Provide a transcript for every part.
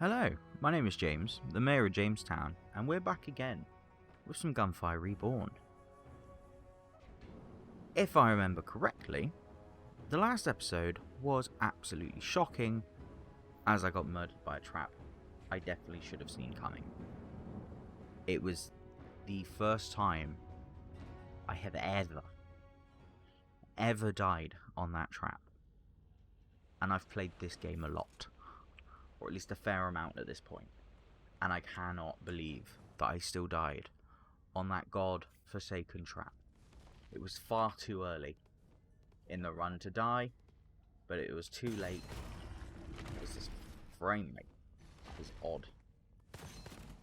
Hello, my name is James, the Mayor of Jamestown, and we're back again with some Gunfire Reborn. If I remember correctly, the last episode was absolutely shocking as I got murdered by a trap I definitely should have seen coming. It was the first time I have ever died on that trap, and I've played this game a lot. Or at least a fair amount at this point. And I cannot believe that I still died on that god-forsaken trap. It was far too early in the run to die, but it was too late. It was this frame rate. It was odd.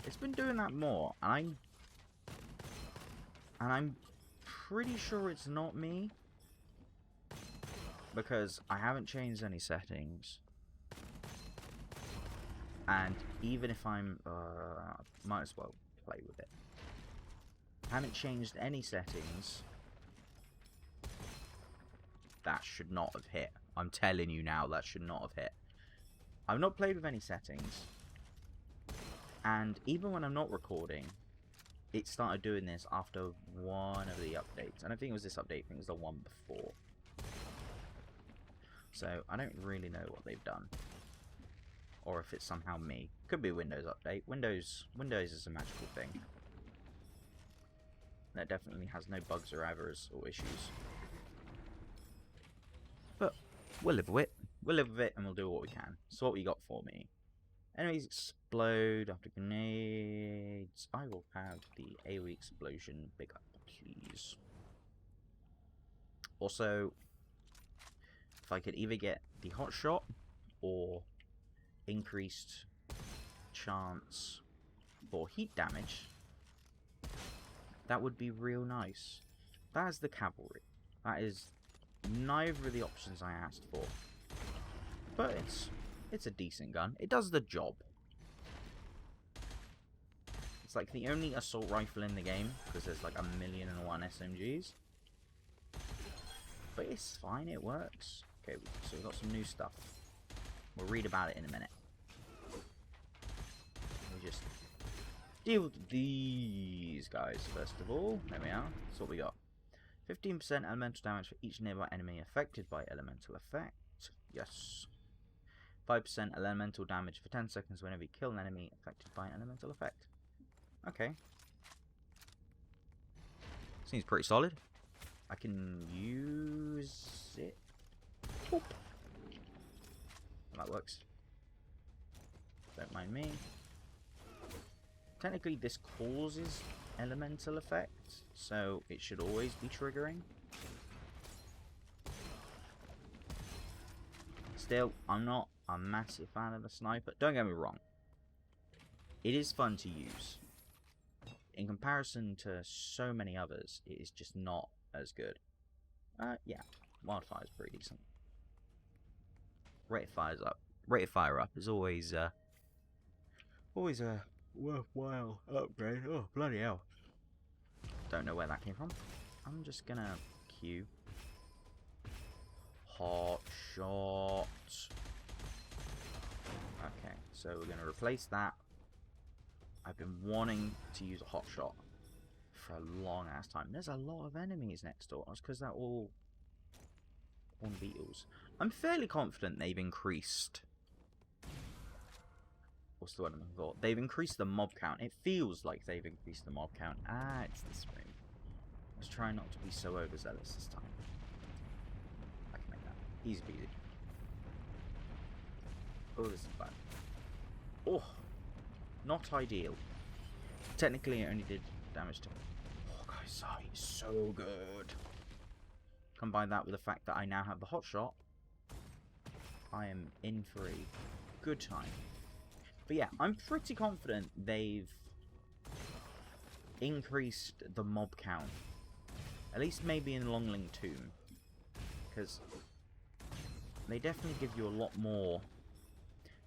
It's been doing that more, and I'm pretty sure it's not me, because I haven't changed any settings. And even if I'm, might as well play with it. I haven't changed any settings. That should not have hit. I'm telling you now, that should not have hit. I've not played with any settings. And even when I'm not recording, it started doing this after one of the updates. I don't think it was this update, I think it was the one before. So, I don't really know what they've done. Or if it's somehow me. Could be a Windows update. Windows is a magical thing. That definitely has no bugs or errors or issues. But we'll live with it. We'll live with it and we'll do what we can. So what you got for me? Enemies explode after grenades. I will have the AoE explosion big up, please. Also, if I could either get the hot shot or increased chance for heat damage, that would be real nice. That is the cavalry. That is neither of the options I asked for. But it's a decent gun. It does the job. It's like the only assault rifle in the game, because there's like 1,000,001 SMGs. But it's fine, it works. Okay, so we've got some new stuff. We'll read about it in a minute. We'll just deal with these guys first of all. There we are. That's what we got. 15% elemental damage for each nearby enemy affected by elemental effect. Yes. 5% elemental damage for 10 seconds whenever you kill an enemy affected by an elemental effect. Okay. Seems pretty solid. I can use it. Boop. That works. Don't mind me. Technically, this causes elemental effect, so it should always be triggering. Still, I'm not a massive fan of the sniper. Don't get me wrong. It is fun to use. In comparison to so many others, it is just not as good. Yeah, wildfire is pretty decent. Rate of fire up is always a worthwhile upgrade. Oh, bloody hell. Don't know where that came from. I'm just gonna queue. Hot shot. Okay, so we're gonna replace that. I've been wanting to use a hot shot for a long ass time. There's a lot of enemies next door. That's because they're all on beetles. I'm fairly confident they've increased. What's the word I'm looking for? They've increased the mob count. It feels like they've increased the mob count. Ah, it's this room. Let's try not to be so overzealous this time. I can make that. Easy peasy. Oh, this is bad. Oh, not ideal. Technically, it only did damage to. Oh, guys, it's so good. Combine that with the fact that I now have the hot shot, I am in for a good time. But yeah, I'm pretty confident they've increased the mob count. At least maybe in Longling Tomb. Because they definitely give you a lot more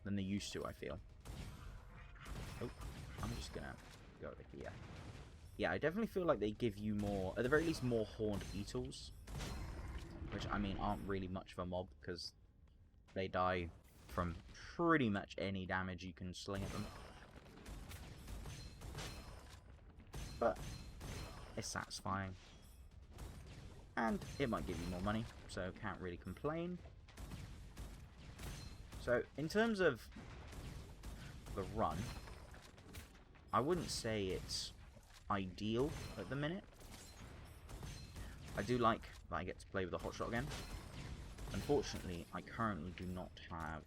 than they used to, I feel. Oh, I'm just gonna go over here. Yeah, I definitely feel like they give you more, at the very least, more horned beetles. Which, I mean, aren't really much of a mob, because they die from pretty much any damage you can sling at them. But it's satisfying. And it might give you more money, so can't really complain. So, in terms of the run, I wouldn't say it's ideal at the minute. I do like that I get to play with a hotshot again. Unfortunately, I currently do not have...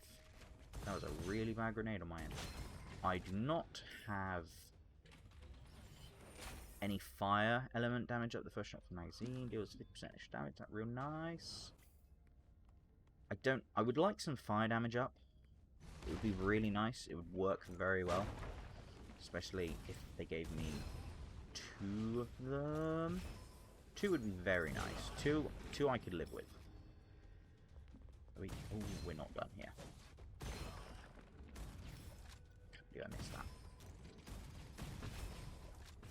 That was a really bad grenade on my end. I do not have any fire element damage up the first shot from the magazine. Deals 50% extra damage. That's real nice. I would like some fire damage up. It would be really nice. It would work very well. Especially if they gave me 2 of them. 2 would be very nice. Two I could live with. Oh, we're not done here. I missed that.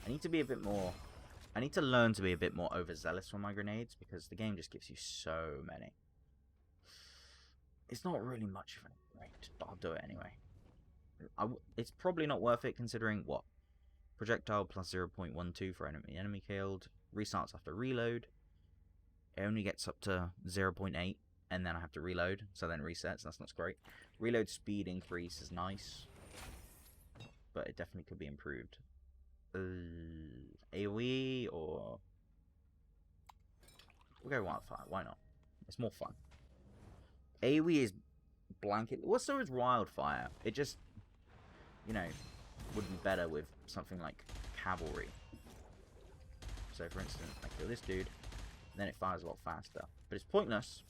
I need to be a bit more... I need to learn to be a bit more overzealous with my grenades, because the game just gives you so many. It's not really much of a rate, but I'll do it anyway. It's probably not worth it, considering what? Projectile plus 0.12 for enemy killed. Restarts after reload. It only gets up to 0.8, and then I have to reload, so then resets. That's not great. Reload speed increase is nice, but it definitely could be improved. AoE or... We'll go wildfire, why not? It's more fun. AoE is blanket... Well, so is wildfire. It just, you know, would be better with something like cavalry. So, for instance, I kill this dude, then it fires a lot faster. But it's pointless,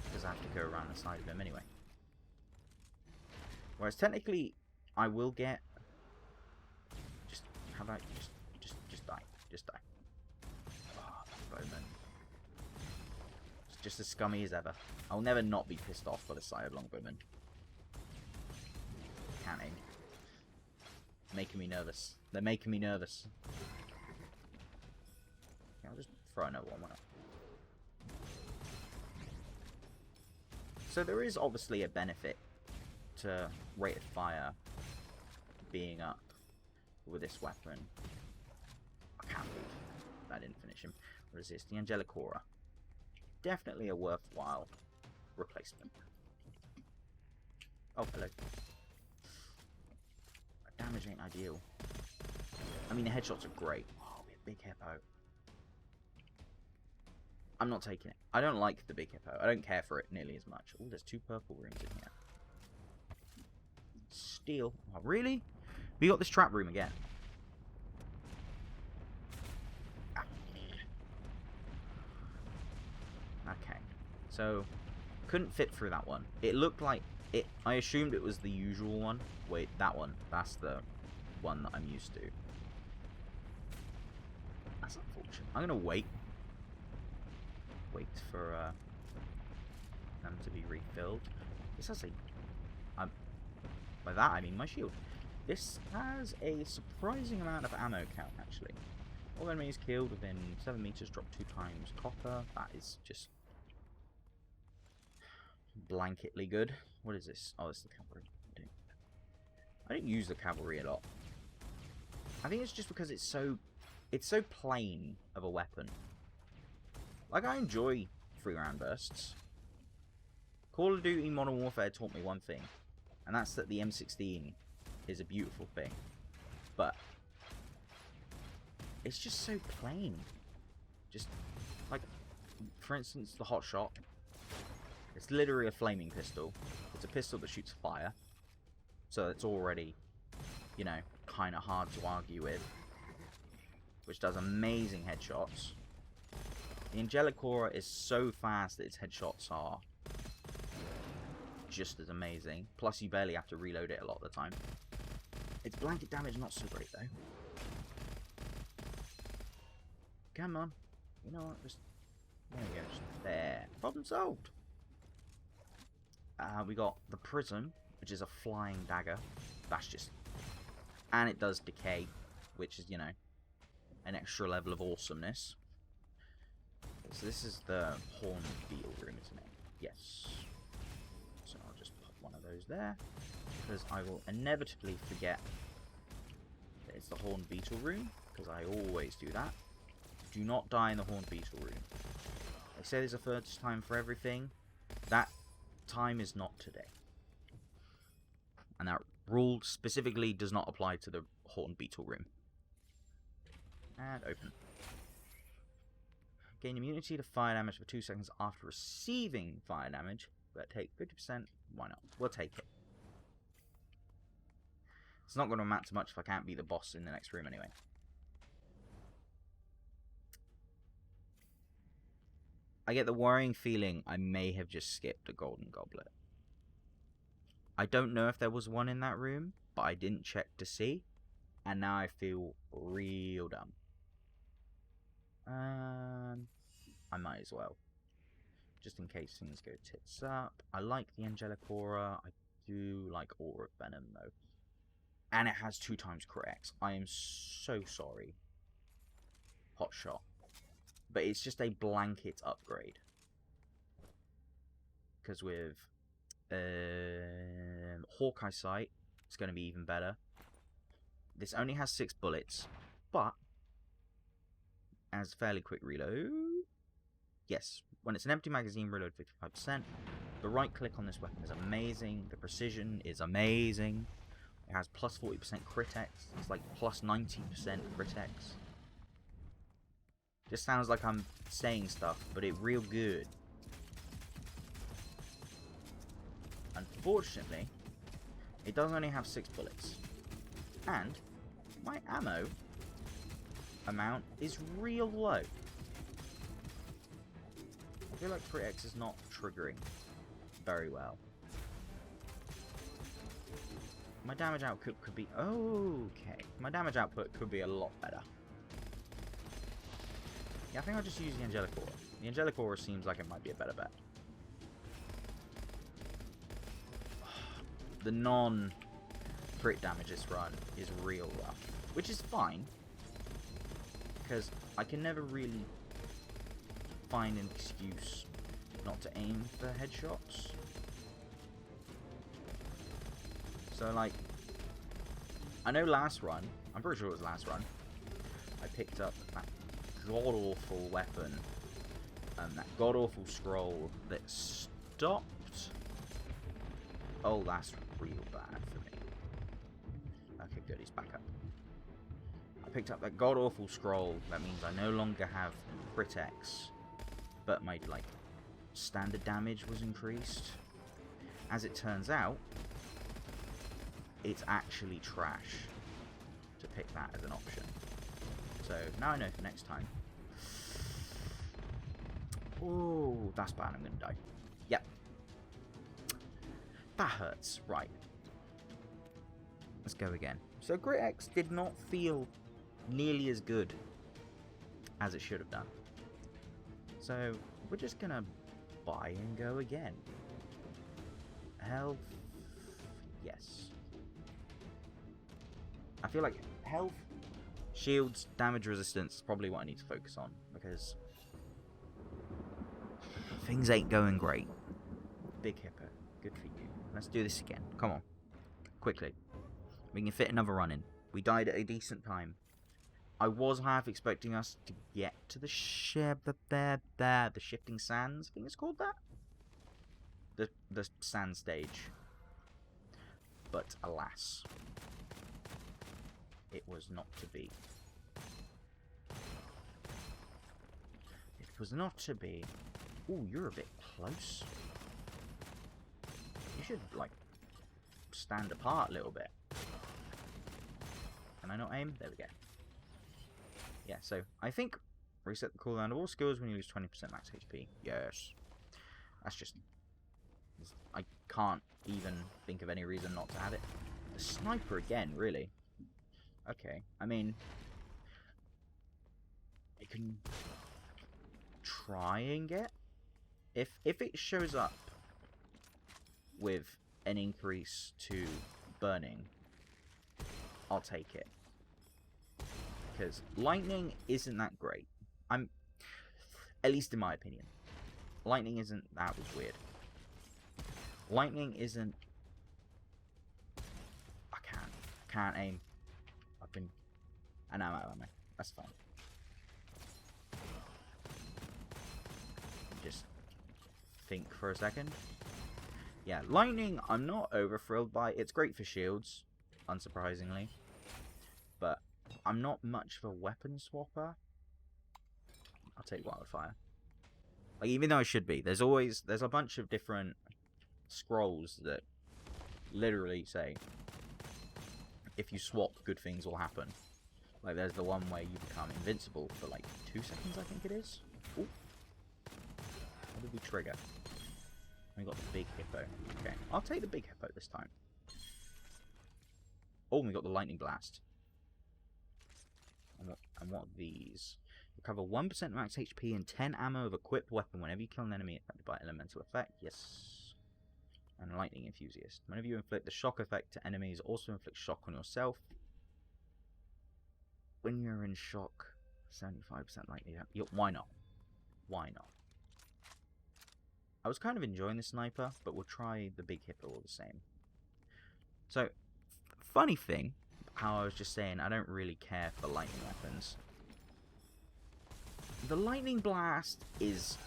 because I have to go around the side of him anyway. Whereas, technically, I will get... How about just die? Just die. Oh, bowman. It's just as scummy as ever. I'll never not be pissed off by the sight of longbowmen. Can't aim. Making me nervous. They're making me nervous. Okay, I'll just throw another one. Why not? So there is obviously a benefit to rate of fire being up with this weapon. I can't believe I didn't finish him. Resist the Angelicora. Definitely a worthwhile replacement. Oh, hello. Damage ain't ideal. I mean, the headshots are great. Oh, we have big hippo. I'm not taking it. I don't like the big hippo. I don't care for it nearly as much. Oh, there's 2 purple rooms in here. Steel. Oh, really? We got this trap room again. Okay. So, couldn't fit through that one. It looked like it. I assumed it was the usual one. Wait, that one. That's the one that I'm used to. That's unfortunate. I'm gonna wait. Wait for them to be refilled. This has a... by that I mean my shield. This has a surprising amount of ammo count, actually. All enemies killed within 7 meters drop 2 times copper. That is just blanketly good. What is this? Oh, it's the cavalry. I don't use the cavalry a lot. I think it's just because it's so plain of a weapon. Like, I enjoy 3-round bursts. Call of Duty Modern Warfare taught me one thing, and that's that the M16 is a beautiful thing, but it's just so plain. Just like, for instance, the hot shot. It's literally a flaming pistol. It's a pistol that shoots fire, so it's already, you know, kind of hard to argue with, which does amazing headshots. The Angelicora is so fast that its headshots are just as amazing. Plus, you barely have to reload it a lot of the time. Its blanket damage not so great though. Come on, you know what? Just there we go. Just there. Problem solved. We got the prism, which is a flying dagger. That's just, and it does decay, which is, you know, an extra level of awesomeness. So this is the Hornbeal room, isn't it? Yes. So I'll just pop one of those there, because I will inevitably forget that it's the Horned Beetle room, because I always do that. Do not die in the Horned Beetle room. They say there's a first time for everything. That time is not today. And that rule specifically does not apply to the Horned Beetle room. And open. Gain immunity to fire damage for 2 seconds after receiving fire damage, but take 50%. Why not? We'll take it. It's not going to amount to much if I can't beat the boss in the next room anyway. I get the worrying feeling I may have just skipped a golden goblet. I don't know if there was one in that room, but I didn't check to see, and now I feel real dumb. I might as well, just in case things go tits up. I like the Angelic Aura. I do like Aura of Venom though, and it has 2 times crit X. I am so sorry, Hot Shot, but it's just a blanket upgrade. Because with Hawkeye Sight, it's going to be even better. This only has 6 bullets, but has fairly quick reload. Yes, when it's an empty magazine, reload 55%. The right click on this weapon is amazing. The precision is amazing. It has plus 40% crit X. It's like plus 90% crit X. Just sounds like I'm saying stuff, but it's real good. Unfortunately, it does only have 6 bullets. And my ammo amount is real low. I feel like crit X is not triggering very well. My damage output could be... okay. My damage output could be a lot better. Yeah, I think I'll just use the Angelic Aura. The Angelic Aura seems like it might be a better bet. The non-crit damage this run is real rough. Which is fine. Because I can never really find an excuse not to aim for headshots. So, like, I know last run, I'm pretty sure it was last run, I picked up that god-awful weapon, that god-awful scroll that stopped... Oh, that's real bad for me. Okay, good, he's back up. I picked up that god-awful scroll. That means I no longer have crit X, but my, like, standard damage was increased. As it turns out, it's actually trash to pick that as an option. So, now I know for next time. Oh, that's bad, I'm gonna die. Yep. That hurts. Right. Let's go again. So, crit X did not feel nearly as good as it should have done. So, we're just gonna buy and go again. Health, yes. I feel like health, shields, damage resistance is probably what I need to focus on, because things ain't going great. Big Hippo, good for you. Let's do this again. Come on. Quickly. We can fit another run in. We died at a decent time. I was half expecting us to get to the the Shifting Sands. I think it's called that? The sand stage. But alas, it was not to be. It was not to be. Ooh, you're a bit close. You should, like, stand apart a little bit. Can I not aim? There we go. Yeah, so I think reset the cooldown of all skills when you lose 20% max HP. Yes. That's just... I can't even think of any reason not to have it. The sniper again, really. Okay, I mean... I can try and get... If it shows up with an increase to burning, I'll take it. Because lightning isn't that great. At least in my opinion. Lightning isn't... That was weird. Lightning isn't... I can't aim. I've been... And I'm out of ammo. That's fine. Just think for a second. Yeah, lightning, I'm not over thrilled by. It's great for shields, unsurprisingly. But I'm not much of a weapon swapper. I'll take wildfire. Like, even though I should be, there's a bunch of different scrolls that literally say if you swap, good things will happen. Like, there's the one where you become invincible for like 2 seconds, I think it is. Ooh. What did we trigger? We got the big hippo. Okay, I'll take the big hippo this time. Oh, we got the lightning blast. And what are these? Recover 1% max HP and 10 ammo of equipped weapon whenever you kill an enemy affected by elemental effect. Yes. And lightning enthusiast. Whenever you inflict the shock effect to enemies, also inflict shock on yourself. When you're in shock, 75% likely. Why not? Why not? I was kind of enjoying the sniper, but we'll try the big hippo all the same. So, funny thing, how I was just saying I don't really care for lightning weapons. The lightning blast is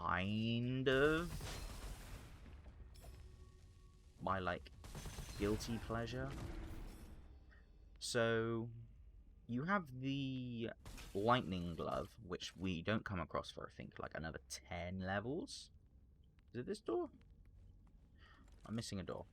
kind of my, like, guilty pleasure. So, you have the lightning glove, which we don't come across for, I think, like another 10 levels. Is it this door? I'm missing a door.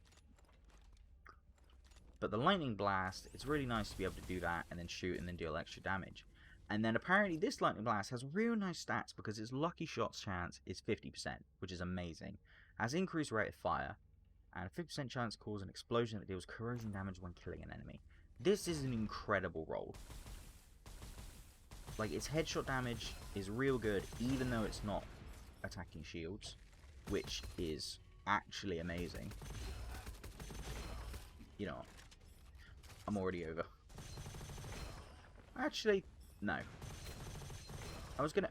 But the lightning blast, it's really nice to be able to do that and then shoot and then deal extra damage. And then apparently this lightning blast has real nice stats because its lucky shots chance is 50%, which is amazing. Has increased rate of fire and a 50% chance to cause an explosion that deals corrosion damage when killing an enemy. This is an incredible roll. Like, its headshot damage is real good, even though it's not attacking shields, which is actually amazing. You know, I'm already over. Actually, no. I was gonna...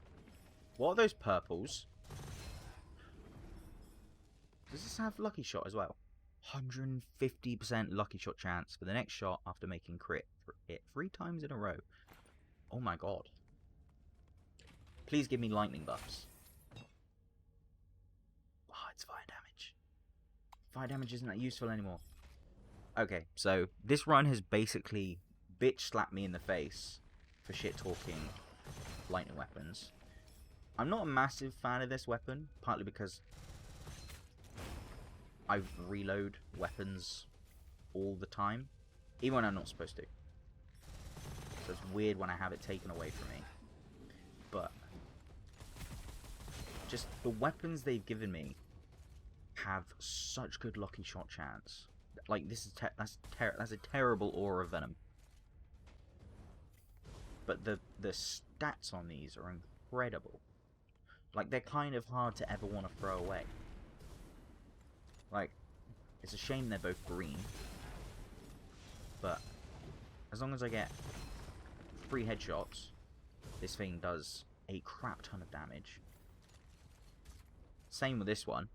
What are those purples? Does this have lucky shot as well? 150% lucky shot chance for the next shot after making crit hit 3 times in a row. Oh my god. Please give me lightning buffs. Oh, it's fire damage. Fire damage isn't that useful anymore. Okay, so this run has basically bitch slapped me in the face for shit talking lightning weapons. I'm not a massive fan of this weapon, partly because I reload weapons all the time, even when I'm not supposed to. So it's weird when I have it taken away from me. But just the weapons they've given me have such good lucky shot chance. Like, this is that's a terrible aura of venom. But the stats on these are incredible. Like, they're kind of hard to ever want to throw away. Like, it's a shame they're both green. But as long as I get 3 headshots, this thing does a crap ton of damage. Same with this one.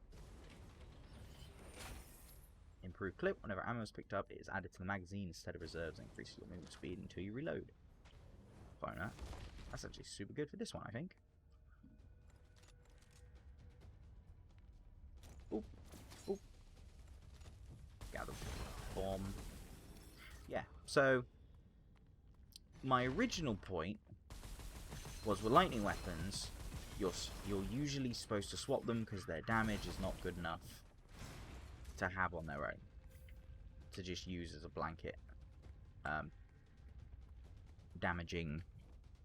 Improved clip. Whenever ammo is picked up, it is added to the magazine instead of reserves and increases your movement speed until you reload. Fine, that. That's actually super good for this one, I think. Oop. Oop. Gather bomb. Yeah, so my original point was with lightning weapons, you're usually supposed to swap them because their damage is not good enough to have on their own, to just use as a blanket damaging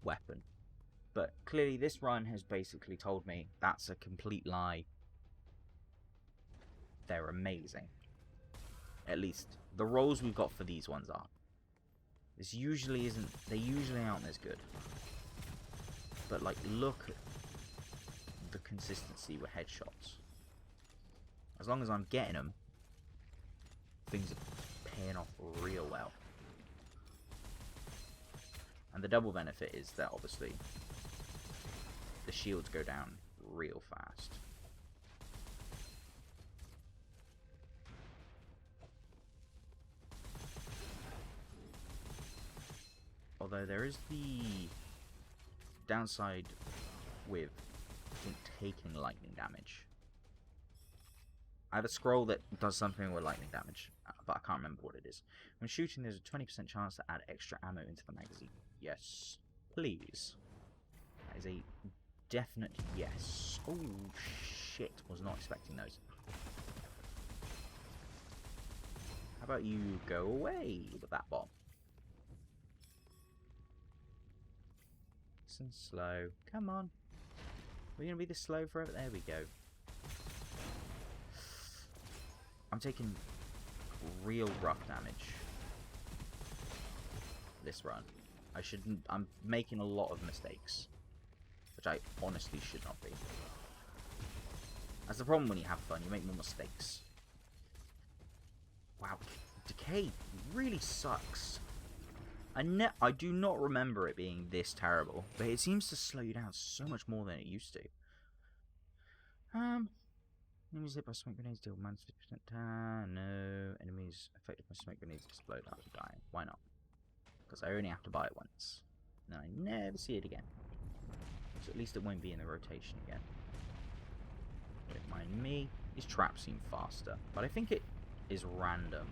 weapon. But clearly this run has basically told me that's a complete lie. They're amazing. At least the rolls we've got for these ones are. This usually isn't, they usually aren't as good. But like, look at the consistency with headshots. As long as I'm getting them, things are paying off real well. And the double benefit is that obviously the shields go down real fast. Although there is the downside with, I think, taking lightning damage. I have a scroll that does something with lightning damage, but I can't remember what it is. When shooting, there's a 20% chance to add extra ammo into the magazine. Yes, please. That is a definite yes. Oh, shit. Was not expecting those. How about you go away with that bomb? Nice and slow. Come on. We're going to be this slow forever? There we go. I'm taking real rough damage this run. I'm making a lot of mistakes, which I honestly should not be. That's the problem when you have fun, you make more mistakes. Wow, decay really sucks. I do not remember it being this terrible, but it seems to slow you down so much more than it used to. Enemies hit by smoke grenades deal minus 50%. No. Enemies affected by smoke grenades explode after dying. Why not? Because I only have to buy it once. And I never see it again. So at least it won't be in the rotation again. Don't mind me. These traps seem faster. But I think it is random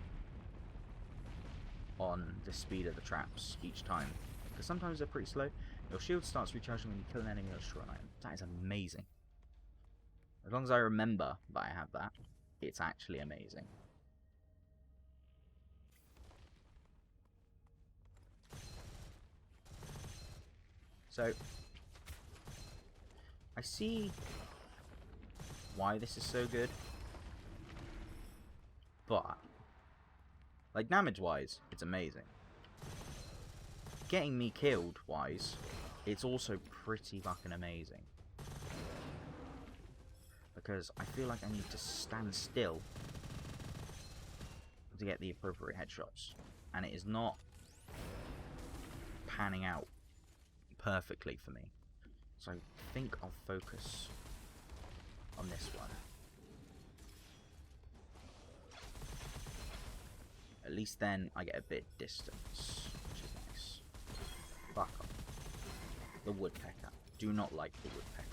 on the speed of the traps each time. Because sometimes they're pretty slow. Your shield starts recharging when you kill an enemy or destroy an item. That is amazing. As long as I remember that I have that, it's actually amazing. So, I see why this is so good, but, like, damage-wise, it's amazing. Getting me killed-wise, it's also pretty fucking amazing. Because I feel like I need to stand still to get the appropriate headshots. And it is not panning out perfectly for me. So I think I'll focus on this one. At least then I get a bit distance, which is nice. Fuck off. The woodpecker. Do not like the woodpecker.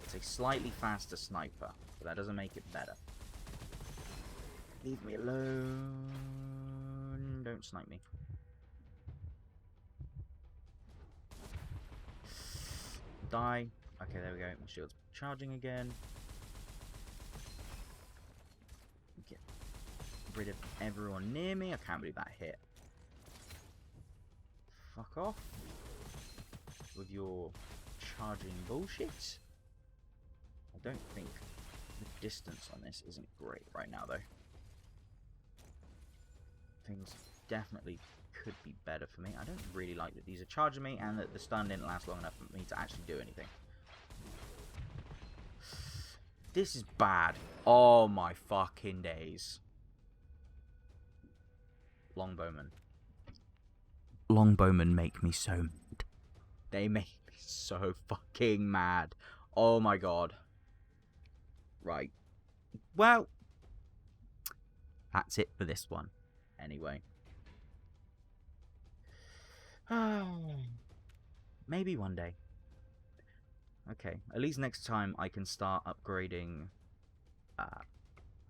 It's a slightly faster sniper, but that doesn't make it better. Leave me alone. Don't snipe me. Die. Okay, there we go. My shield's charging again. Get rid of everyone near me. I can't believe that hit. Fuck off. With your charging bullshit. I don't think the distance on this isn't great right now, though. Things definitely could be better for me. I don't really like that these are charging me and that the stun didn't last long enough for me to actually do anything. This is bad. Oh my fucking days. Longbowmen. Longbowmen make me so mad. They make me so fucking mad. Oh my god. Right. Well, that's it for this one. Anyway. Maybe one day. Okay. At least next time I can start upgrading...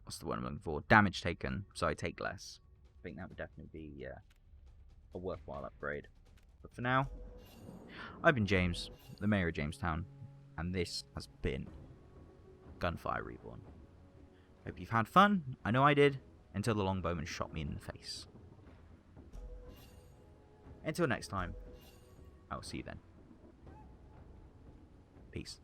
what's the word I'm looking for? Damage taken, so I take less. I think that would definitely be a worthwhile upgrade. But for now, I've been James, the Mayor of Jamestown, and this has been Gunfire Reborn. Hope you've had fun. I know I did, until the longbowman shot me in the face. Until next time, I will see you then. Peace.